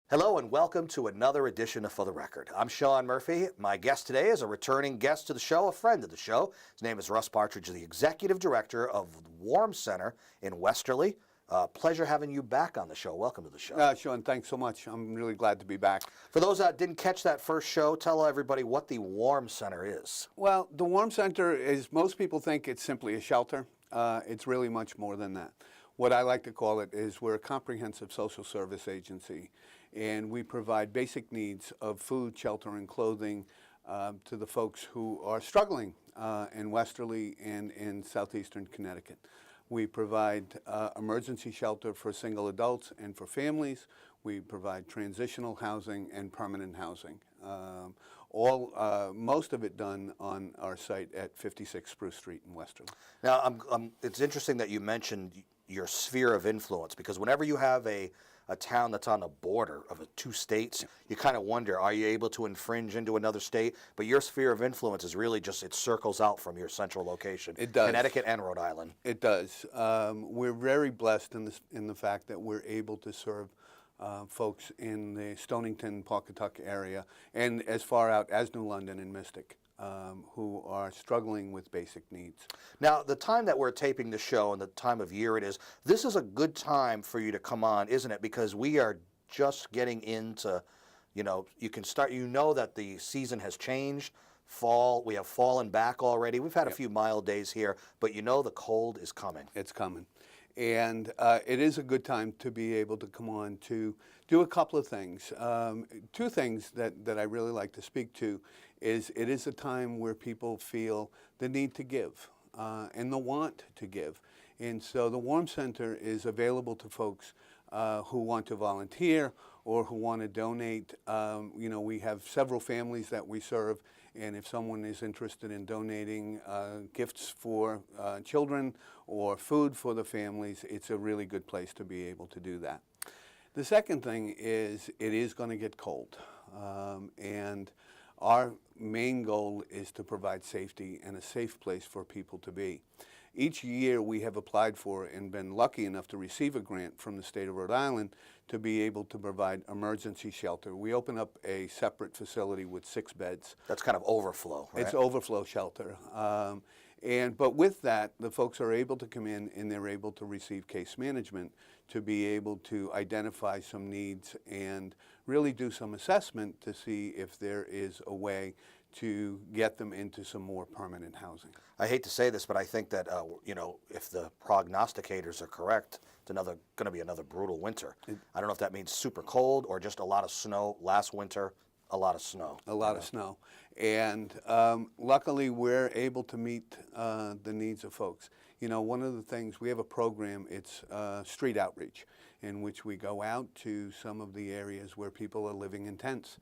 Hello and welcome to another edition of For the Record. I'm Sean Murphy. My guest today is a returning guest to the show, a friend of the show. His name is Russ Partridge, the Executive Director of the Warm Center in Westerly. Pleasure having you back on the show. Welcome to the show. Sean, thanks so much. I'm really glad to be back. For those that didn't catch that first show, tell everybody what the Warm Center is. Well, the Warm Center is, most people think it's simply a shelter. It's really much more than that. What I like to call it is we're a comprehensive social service agency, and we provide basic needs of food, shelter, and clothing to the folks who are struggling in Westerly and in southeastern Connecticut. We provide emergency shelter for single adults and for families. We provide transitional housing and permanent housing. Most of it done on our site at 56 Spruce Street in Westerly. Now, it's interesting that you mentioned your sphere of influence, because whenever you have a town that's on the border of two states, you kind of wonder, are you able to infringe into another state? But your sphere of influence is really just, it circles out from your central location. It does. Connecticut and Rhode Island. It does. We're very blessed in the fact that we're able to serve folks in the Stonington, Pawcatuck area, and as far out as New London and Mystic, who are struggling with basic needs. Now, the time that we're taping the show and the time of year it is, this is a good time for you to come on, isn't it? Because we are just getting into, you can start, that the season has changed. Fall, we have fallen back already. We've had a few mild days here, but the cold is coming. It's coming. And it is a good time to be able to come on to do a couple of things. Two things that I really like to speak to is it is a time where people feel the need to give and the want to give. And so the Warm Center is available to folks who want to volunteer or who want to donate. We have several families that we serve, and if someone is interested in donating gifts for children or food for the families, it's a really good place to be able to do that. The second thing is it is going to get cold, and our main goal is to provide safety and a safe place for people to be. Each year we have applied for and been lucky enough to receive a grant from the state of Rhode Island to be able to provide emergency shelter. We open up a separate facility with 6 beds. That's kind of overflow, right? It's overflow shelter. But with that, the folks are able to come in and they're able to receive case management to be able to identify some needs and really do some assessment to see if there is a way to get them into some more permanent housing. I hate to say this, but I think that, if the prognosticators are correct, it's going to be another brutal winter. I don't know if that means super cold or just a lot of snow. Last winter, a lot of snow. A lot of snow. And luckily, we're able to meet the needs of folks. One of the things, we have a program, it's street outreach, in which we go out to some of the areas where people are living in tents.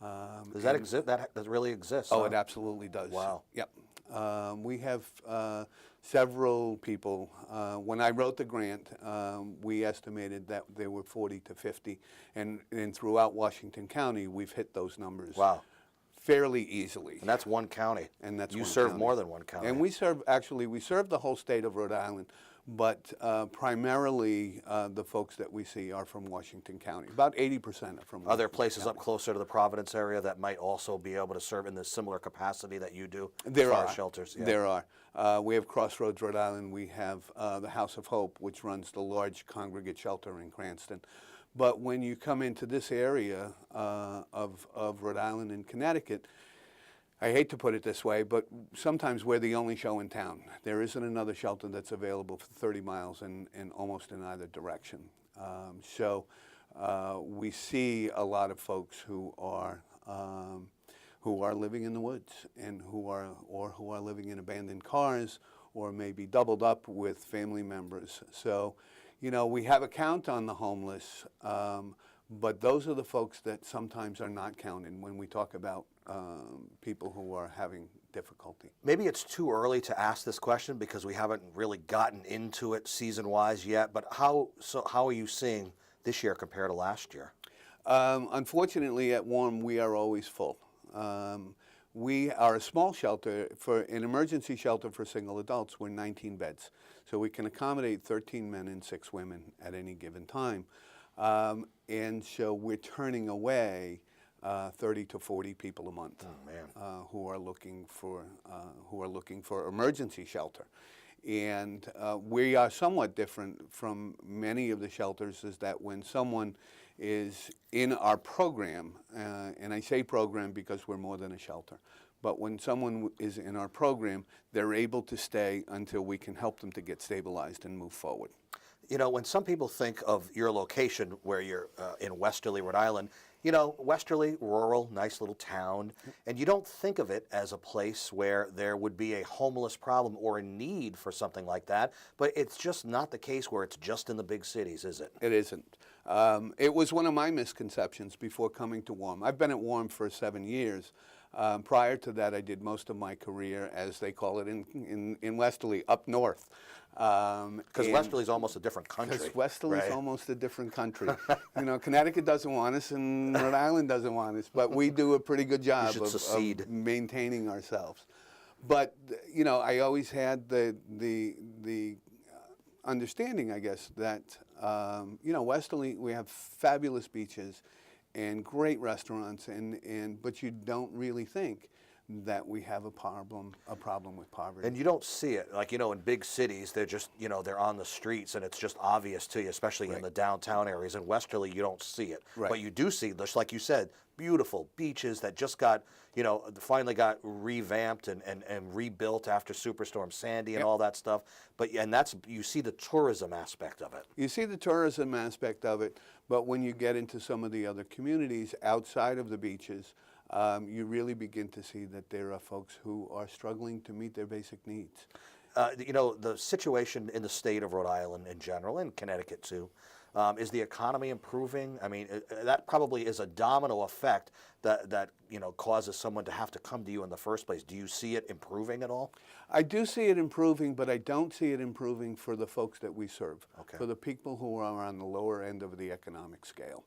Does that exist? That really exists? Oh, huh? It absolutely does. Wow. Yep. We have several people. When I wrote the grant, we estimated that there were 40 to 50, and throughout Washington County, we've hit those numbers. Wow. Fairly easily. And that's one county. And that's you one serve county. More than one county. And we serve the whole state of Rhode Island, but primarily the folks that we see are from Washington County. About 80% are from Are there Washington places County. up closer to the Providence area that might also be able to serve in the similar capacity that you do? There as far are as shelters. Yeah. There are. We have Crossroads, Rhode Island. We have the House of Hope, which runs the large congregate shelter in Cranston. But when you come into this area of Rhode Island and Connecticut, I hate to put it this way, but sometimes we're the only show in town. There isn't another shelter that's available for 30 miles and almost in either direction. We see a lot of folks who are living in the woods and who are living in abandoned cars or maybe doubled up with family members. So, we have a count on the homeless, but those are the folks that sometimes are not counted when we talk about people who are having difficulty. Maybe it's too early to ask this question because we haven't really gotten into it season-wise yet, but how are you seeing this year compared to last year? Unfortunately, at Warm, we are always full. We are a small shelter. For an emergency shelter for single adults, we're 19 beds. So we can accommodate 13 men and 6 women at any given time. And so we're turning away 30 to 40 people a month who are looking for emergency shelter. And we are somewhat different from many of the shelters, is that when someone is in our program, and I say program because we're more than a shelter, but when someone is in our program, they're able to stay until we can help them to get stabilized and move forward. You know, when some people think of your location where you're in Westerly, Rhode Island, you know, Westerly, rural, nice little town, and you don't think of it as a place where there would be a homeless problem or a need for something like that, but it's just not the case where it's just in the big cities, is it? It isn't. It was one of my misconceptions before coming to WARM. I've been at WARM for 7 years. Prior to that, I did most of my career, as they call it in Westerly, up north. Because Westerly's almost a different country. Because Westerly's almost a different country. You know, Connecticut doesn't want us, and Rhode Island doesn't want us, but we do a pretty good job of maintaining ourselves. But you know, I always had the understanding, I guess, that you know, Westerly, we have fabulous beaches and great restaurants, but you don't really think that we have a problem with poverty. And you don't see it, like, you know, in big cities, they're just, you know, they're on the streets and it's just obvious to you, especially in the downtown areas. In Westerly, you don't see it. But you do see, just like you said, beautiful beaches that just got, you know, finally got revamped and rebuilt after Superstorm Sandy and all that stuff. And that's, you see the tourism aspect of it. You see the tourism aspect of it, but when you get into some of the other communities outside of the beaches, you really begin to see that there are folks who are struggling to meet their basic needs. You know, the situation in the state of Rhode Island in general, and Connecticut too, is the economy improving? I mean, that probably is a domino effect that you know, causes someone to have to come to you in the first place. Do you see it improving at all? I do see it improving, but I don't see it improving for the folks that we serve, for the people who are on the lower end of the economic scale.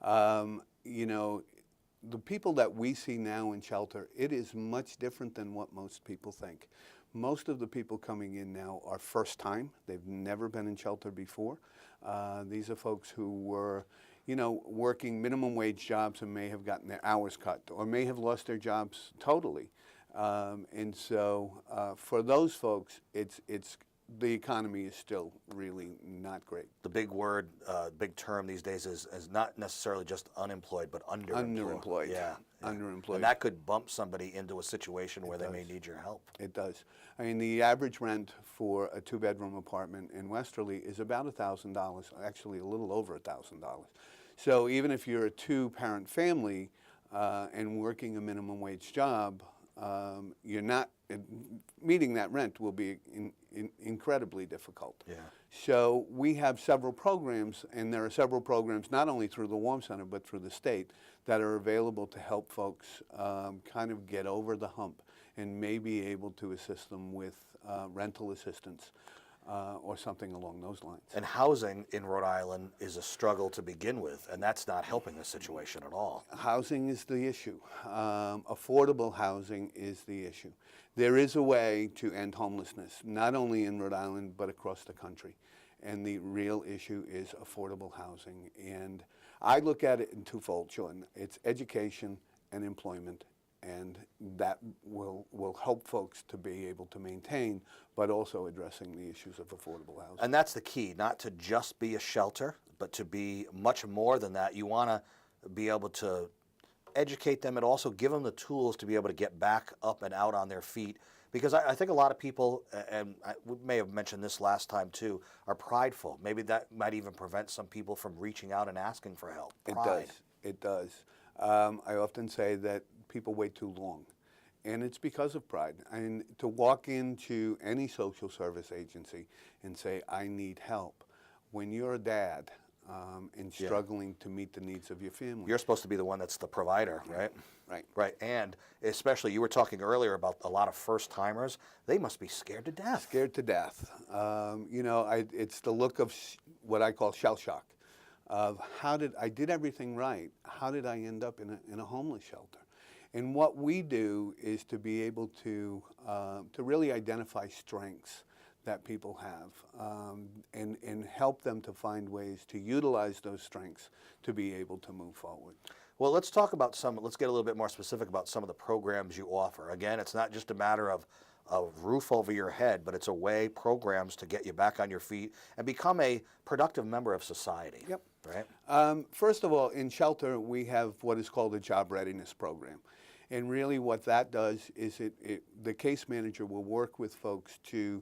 You know, the people that we see now in shelter, it is much different than what most people think. Most of the people coming in now are first time. They've never been in shelter before. These are folks who were, you know, working minimum wage jobs and may have gotten their hours cut or may have lost their jobs totally. And so for those folks, the economy is still really not great. The big word, big term these days is not necessarily just unemployed, but underemployed. Underemployed. Yeah. Underemployed. And that could bump somebody into a situation where they may need your help. It does. I mean, the average rent for a 2-bedroom apartment in Westerly is about $1,000, actually a little over $1,000. So even if you're a 2-parent family and working a minimum wage job, you're not meeting that rent will be incredibly difficult. Yeah. So we have several programs, and there are several programs not only through the Warm Center but through the state that are available to help folks kind of get over the hump and may be able to assist them with rental assistance or something along those lines. And housing in Rhode Island is a struggle to begin with, and that's not helping the situation at all. Housing is the issue. Affordable housing is the issue. There is a way to end homelessness, not only in Rhode Island, but across the country. And the real issue is affordable housing. And I look at it in twofold, Sean. It's education and employment, and that will help folks to be able to maintain, but also addressing the issues of affordable housing. And that's the key, not to just be a shelter, but to be much more than that. You want to be able to educate them and also give them the tools to be able to get back up and out on their feet. Because I think a lot of people, and we may have mentioned this last time too, are prideful. Maybe that might even prevent some people from reaching out and asking for help. Pride. It does. I often say that people wait too long, and it's because of pride. And to walk into any social service agency and say, I need help, when you're a dad and struggling to meet the needs of your family. You're supposed to be the one that's the provider, right? Right. Right. And especially, you were talking earlier about a lot of first-timers. They must be scared to death. Scared to death. You know, it's the look of what I call shell shock, of I did everything right. How did I end up in a homeless shelter? And what we do is to be able to really identify strengths that people have, and help them to find ways to utilize those strengths to be able to move forward. Well, let's talk about let's get a little bit more specific about some of the programs you offer. Again, it's not just a matter of a roof over your head, but it's programs to get you back on your feet and become a productive member of society. Yep. Right? First of all, in shelter, we have what is called a job readiness program. And really what that does is the case manager will work with folks to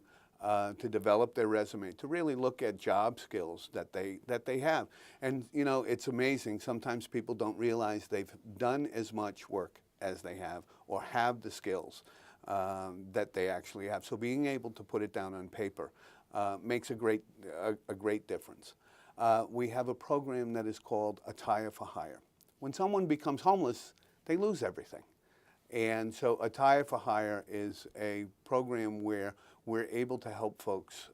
develop their resume, to really look at job skills that they have. And you know, it's amazing. Sometimes people don't realize they've done as much work as they have or have the skills that they actually have. So being able to put it down on paper makes a great difference. We have a program that is called Attire for Hire. When someone becomes homeless, they lose everything. And so Attire for Hire is a program where we're able to help folks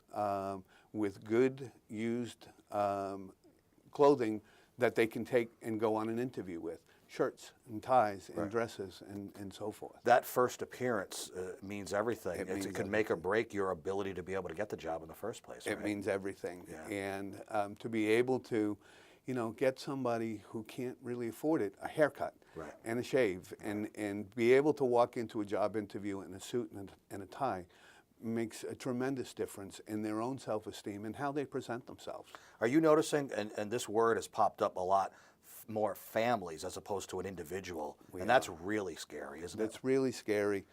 with good, used clothing that they can take and go on an interview with. Shirts and ties and dresses and so forth. That first appearance means everything. It means can make or break your ability to be able to get the job in the first place. It right? means everything. Yeah. And to be able to, you know, get somebody who can't really afford it, a haircut and a shave, and be able to walk into a job interview in a suit and a tie makes a tremendous difference in their own self-esteem and how they present themselves. Are you noticing, and this word has popped up a lot, more families as opposed to an individual, and that's really scary, isn't it? That's really scary.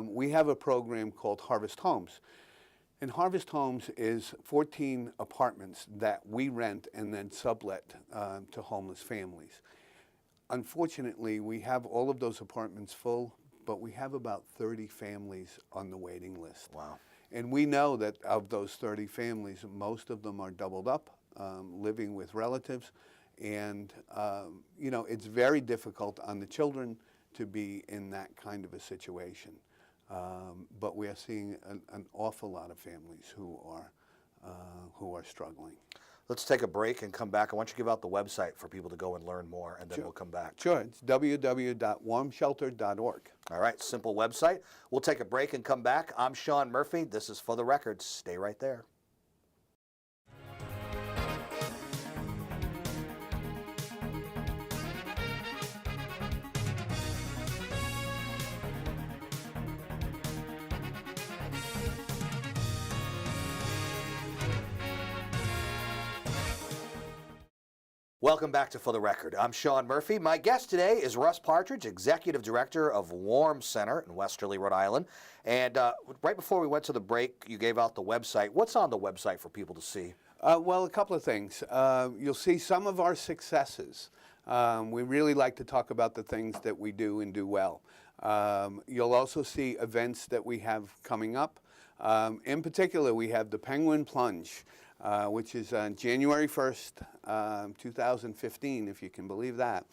We have a program called Harvest Homes. And Harvest Homes is 14 apartments that we rent and then sublet to homeless families. Unfortunately, we have all of those apartments full, but we have about 30 families on the waiting list. Wow. And we know that of those 30 families, most of them are doubled up, living with relatives. And, you know, it's very difficult on the children to be in that kind of a situation. But we are seeing an awful lot of families who are struggling. Let's take a break and come back. I want you to give out the website for people to go and learn more, and then we'll come back. Sure. It's www.warmshelter.org. All right, simple website. We'll take a break and come back. I'm Sean Murphy. This is For the Record. Stay right there. Welcome back to For the Record. I'm Sean Murphy. My guest today is Russ Partridge, Executive Director of Warm Center in Westerly, Rhode Island. And right before we went to the break, you gave out the website. What's on the website for people to see? Well, a couple of things. You'll see some of our successes. We really like to talk about the things that we do and do well. You'll also see events that we have coming up. In particular, we have the Penguin Plunge, which is on January 1st, 2015, if you can believe that,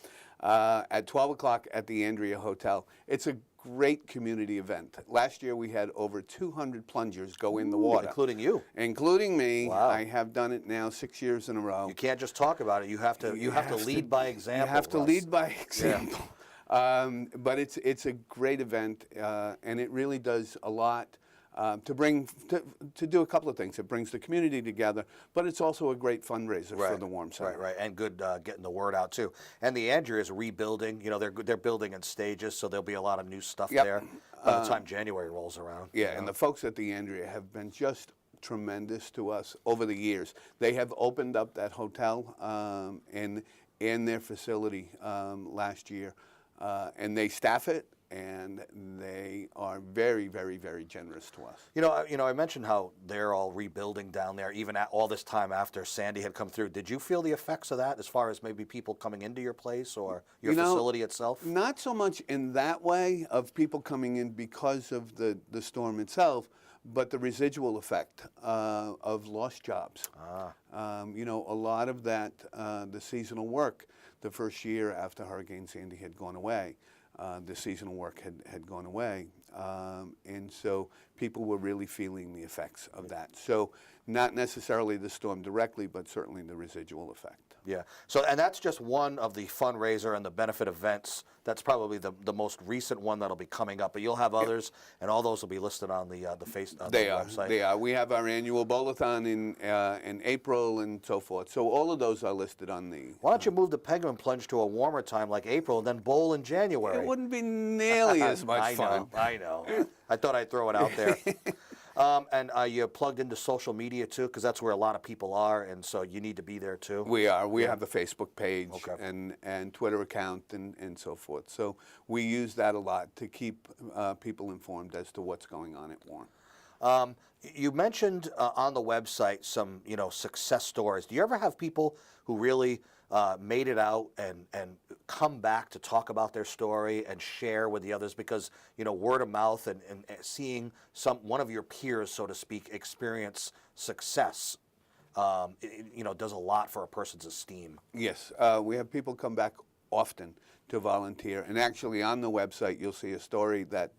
at 12 o'clock at the Andrea Hotel. It's a great community event. Last year we had over 200 plungers go in the water. Including you. Including me. Wow. I have done it now 6 years in a row. You can't just talk about it. You have to lead by example. You have to Russ. lead by example. Yeah. But it's a great event, and it really does a lot to do a couple of things. It brings the community together, but it's also a great fundraiser for the Warm Center. Right, and good getting the word out too. And the Andrea is rebuilding. You know, they're building in stages, so there'll be a lot of new stuff there by the time January rolls around. Yeah, and the folks at the Andrea have been just tremendous to us over the years. They have opened up that hotel in their facility last year, and they staff it. And they are very, very, very generous to us. You know, I mentioned how they're all rebuilding down there, even all this time after Sandy had come through. Did you feel the effects of that, as far as maybe people coming into your place or your facility itself? Not so much in that way of people coming in because of the storm itself, but the residual effect of lost jobs. You know, a lot of that, the seasonal work, the first year after Hurricane Sandy had gone away. The seasonal work had gone away. And so people were really feeling the effects of that. So not necessarily the storm directly, but certainly the residual effect. Yeah. So, and that's just one of the fundraiser and the benefit events. That's probably the most recent one that'll be coming up. But you'll have others, and all those will be listed on the website. They are. We have our annual bowl-a-thon in April and so forth. So all of those are listed on the. Why don't you move the penguin plunge to a warmer time like April, and then bowl in January? It wouldn't be nearly as much fun. I know. I thought I'd throw it out there. And you plugged into social media too, because that's where a lot of people are, and so you need to be there too. We are. We have a Facebook page Okay. and Twitter account and so forth. So we use that a lot to keep people informed as to what's going on at Warm. You mentioned on the website some, success stories. Do you ever have people who really made it out and come back to talk about their story and share with the others? Because, word of mouth and seeing one of your peers, so to speak, experience success, does a lot for a person's esteem. Yes, we have people come back often to volunteer. And actually on the website, you'll see a story that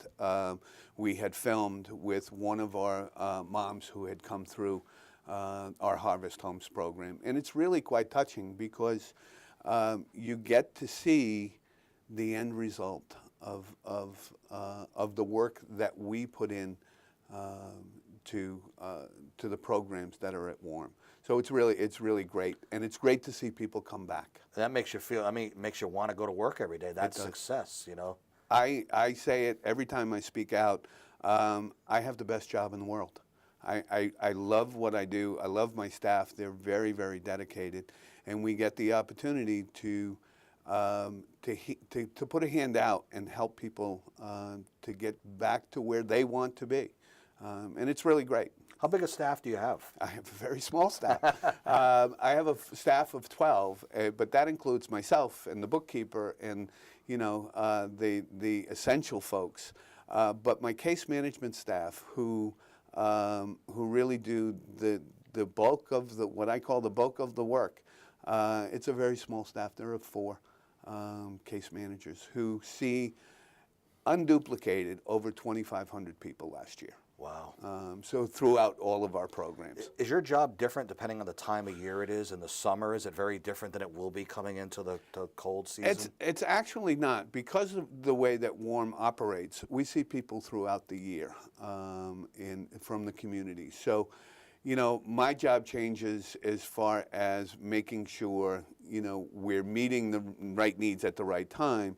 we had filmed with one of our moms who had come through our Harvest Homes program. And it's really quite touching because you get to see the end result of the work that we put in to the programs that are at Warm. So it's really great, and it's great to see people come back. That makes you feel. It makes you want to go to work every day. That's success, I say it every time I speak out. I have the best job in the world. I love what I do. I love my staff. They're very, very dedicated, and we get the opportunity to put a hand out and help people to get back to where they want to be, and it's really great. How big a staff do you have? I have a very small staff. I have a staff of 12, but that includes myself and the bookkeeper and the essential folks. But my case management staff, who really do the bulk of what I call the bulk of the work, it's a very small staff. There are 4 case managers who see unduplicated over 2,500 people last year. Wow. So throughout all of our programs. Is your job different depending on the time of year it is? In the summer, is it very different than it will be coming into the cold season? It's actually not. Because of the way that Warm operates, we see people throughout the year from the community. So, my job changes as far as making sure, we're meeting the right needs at the right time,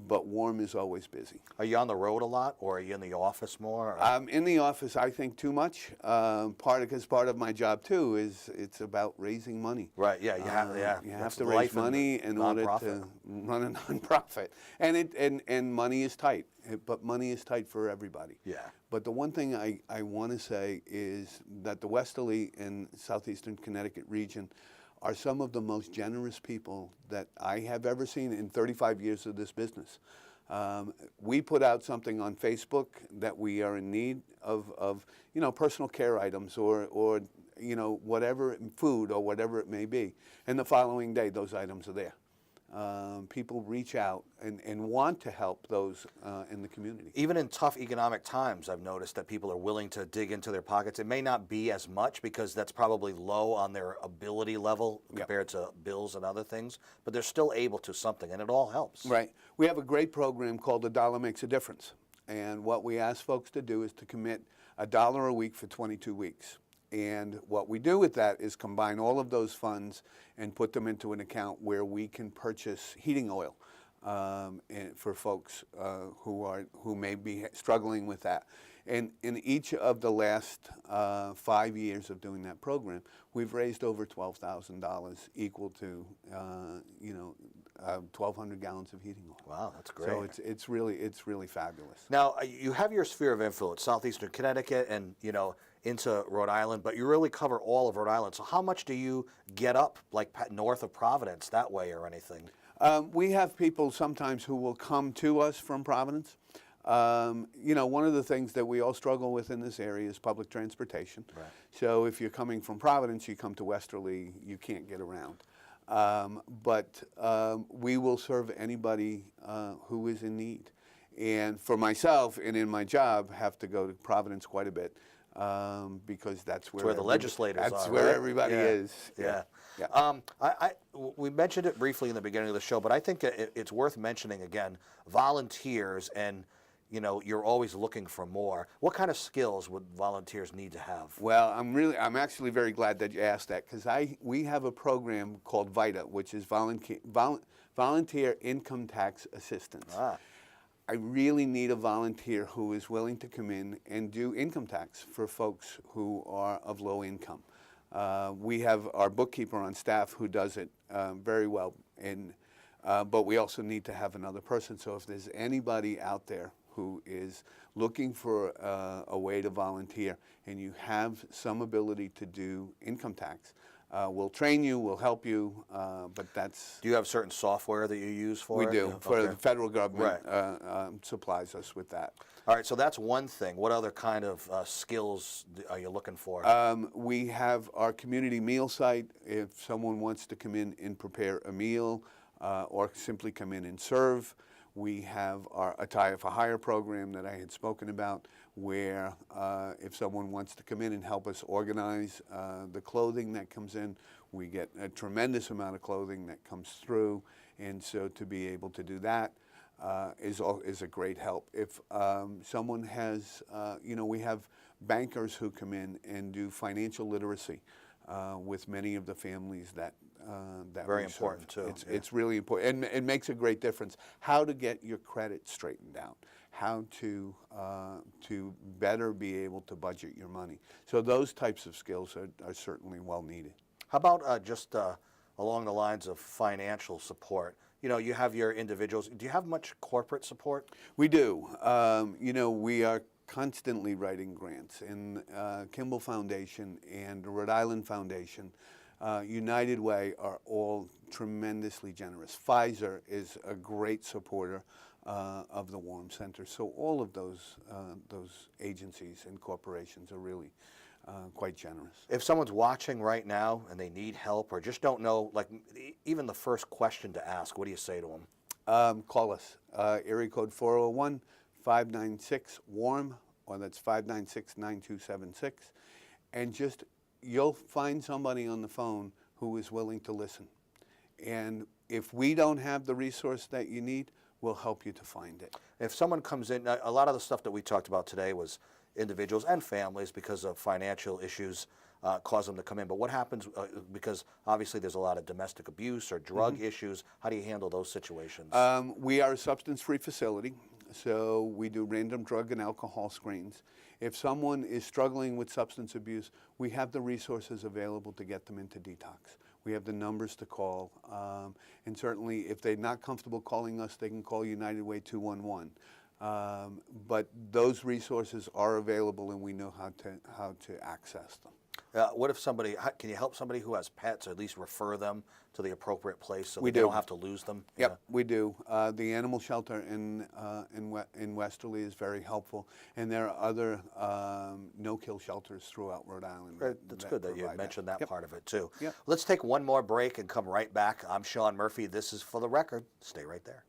but Warm is always busy. Are you on the road a lot, or are you in the office more? I'm in the office, I think, too much. Because part of my job too is it's about raising money. Right. Yeah. You have to raise money in order to run a nonprofit, and money is tight. But money is tight for everybody. Yeah. But the one thing I want to say is that the Westerly and southeastern Connecticut region are some of the most generous people that I have ever seen in 35 years of this business. We put out something on Facebook that we are in need of personal care items or whatever, food or whatever it may be. And the following day, those items are there. People reach out and want to help those in the community. Even in tough economic times, I've noticed that people are willing to dig into their pockets. It may not be as much because that's probably low on their ability level compared to bills and other things, but they're still able to something, and it all helps. Right. We have a great program called A Dollar Makes a Difference, and what we ask folks to do is to commit $1 a week for 22 weeks. And what we do with that is combine all of those funds and put them into an account where we can purchase heating oil for folks who may be struggling with that. And in each of the last 5 years of doing that program, we've raised over $12,000, equal to 1,200 gallons of heating oil. Wow, that's great. So it's really fabulous. Now you have your sphere of influence, southeastern Connecticut, and into Rhode Island, but you really cover all of Rhode Island. So how much do you get up, like north of Providence, that way or anything? We have people sometimes who will come to us from Providence. One of the things that we all struggle with in this area is public transportation. Right. So if you're coming from Providence, you come to Westerly, you can't get around. But we will serve anybody who is in need. And for myself and in my job, have to go to Providence quite a bit because that's where the legislators are. That's where right? everybody is. Yeah. Yeah. We mentioned it briefly in the beginning of the show, but I think it's worth mentioning again, volunteers, and you're always looking for more. What kind of skills would volunteers need to have? Well, I'm actually very glad that you asked that because we have a program called VITA, which is Volunteer Income Tax Assistance. Ah. I really need a volunteer who is willing to come in and do income tax for folks who are of low income. We have our bookkeeper on staff who does it very well, but we also need to have another person. So if there's anybody out there who is looking for a way to volunteer and you have some ability to do income tax, we'll train you, we'll help you, but that's... Do you have certain software that you use for We it? do. For Okay. the federal government Right. supplies us with that. All right, so that's one thing. What other kind of skills are you looking for? We have our community meal site. If someone wants to come in and prepare a meal or simply come in and serve, we have our Attire for Hire program that I had spoken about, where if someone wants to come in and help us organize the clothing that comes in, we get a tremendous amount of clothing that comes through, and so to be able to do that is a great help. If someone has, we have bankers who come in and do financial literacy with many of the families that Very we serve. important too. It's really important, and it makes a great difference. How to get your credit straightened out, how to better be able to budget your money. So those types of skills are certainly well needed. How about just along the lines of financial support? You have your individuals. Do you have much corporate support? We do. We are constantly writing grants, and Kimball Foundation and Rhode Island Foundation, United Way are all tremendously generous. Pfizer is a great supporter of the Warm Center. So all of those agencies and corporations are really quite generous. If someone's watching right now and they need help or just don't know, like even the first question to ask, what do you say to them? Call us, area code 401-596-WARM, or that's 596-9276, and you'll find somebody on the phone who is willing to listen. And if we don't have the resource that you need, we'll help you to find it. If someone comes in, a lot of the stuff that we talked about today was individuals and families because of financial issues cause them to come in. But what happens, because obviously there's a lot of domestic abuse or drug issues, how do you handle those situations? We are a substance-free facility, so we do random drug and alcohol screens. If someone is struggling with substance abuse, we have the resources available to get them into detox. We have the numbers to call, and certainly if they're not comfortable calling us, they can call United Way 211. But those resources are available, and we know how to access them. What if can you help somebody who has pets, or at least refer them to the appropriate place so We that they do. don't have to lose them? Yep, we do. The animal shelter in Westerly is very helpful, and there are other no-kill shelters throughout Rhode Island. That's good that you mentioned that Yep. part of it too. Yep. Let's take one more break and come right back. I'm Sean Murphy. This is For the Record. Stay right there.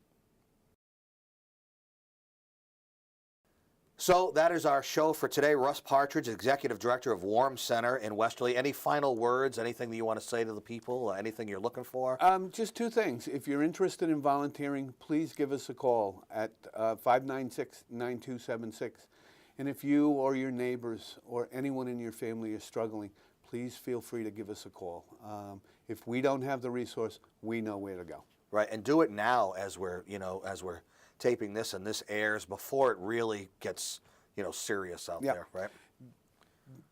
So that is our show for today. Russ Partridge, Executive Director of Warm Center in Westerly. Any final words, anything that you want to say to the people, anything you're looking for? Just two things. If you're interested in volunteering, please give us a call at 596-9276. And if you or your neighbors or anyone in your family is struggling, please feel free to give us a call. If we don't have the resource, we know where to go. Right, and do it now as we're taping this and this airs before it really gets, serious out there, right?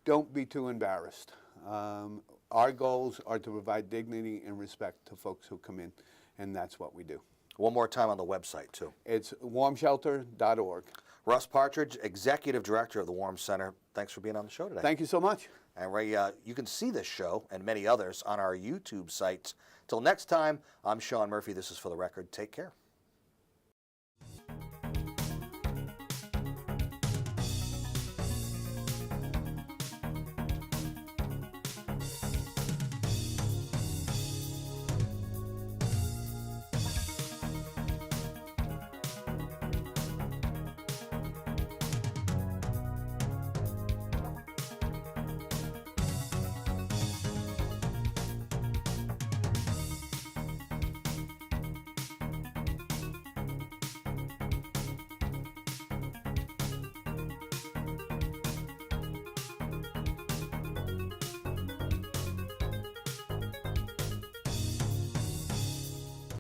Don't be too embarrassed. Our goals are to provide dignity and respect to folks who come in, and that's what we do. One more time on the website, too. It's warmshelter.org. Russ Partridge, Executive Director of the Warm Center. Thanks for being on the show today. Thank you so much. And Ray, you can see this show and many others on our YouTube site. Till next time, I'm Sean Murphy. This is For the Record. Take care.